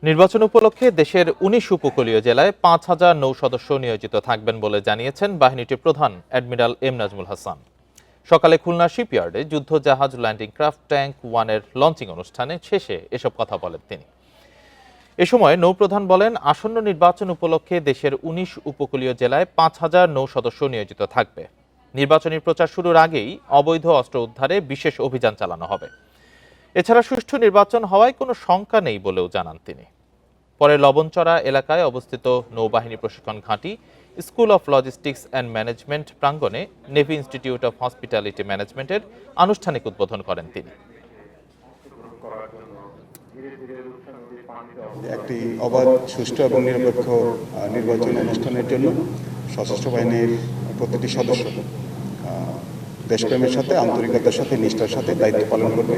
নির্বাচন উপলক্ষে দেশের ১৯ উপকূলীয় জেলায় ৫,০০০ নৌ সদস্য নিয়োজিত থাকবেন বলে জানিয়েছেন বাহিনীটির প্রধান অ্যাডমিরাল এম নাজমুল হাসান। সকালে খুলনা শিপইয়ার্ডে যুদ্ধজাহাজ ল্যান্ডিং ক্রাফট ট্যাঙ্ক 1 এর লঞ্চিং অনুষ্ঠানে শেষে এসব কথা বলেন তিনি। এ সময় নৌপ্রধান বলেন, আসন্ন নির্বাচন উপলক্ষে দেশের ১৯ উপকূলীয় জেলায় ৫,০০০ নৌ সদস্য নিয়োজিত থাকবে। নির্বাচনী প্রচার শুরুর আগেই অবৈধ অস্ত্র উদ্ধারে বিশেষ অভিযান চালানো হবে। এছাড়া সুষ্ঠু নির্বাচন হওয়ায় কোনো শঙ্কা নেই বলেও জানান তিনি। পরে লবণচড়া এলাকায় অবস্থিত নৌবাহিনী প্রশিক্ষণ ঘাঁটি, school of logistics and management প্রাঙ্গণে নেভি ইনস্টিটিউট অফ হসপিটালিটি ম্যানেজমেন্টের আনুষ্ঠানিক উদ্বোধন করেন তিনি। একটি অবাধ, সুষ্ঠু এবং নিরপেক্ষ নির্বাচন অনুষ্ঠানের জন্য সশস্ত্র বাহিনীর প্রতিটি সদস্য দেশপ্রেমের সাথে, আন্তরিকতার সাথে, নিষ্ঠার সাথে দায়িত্ব পালন করবে।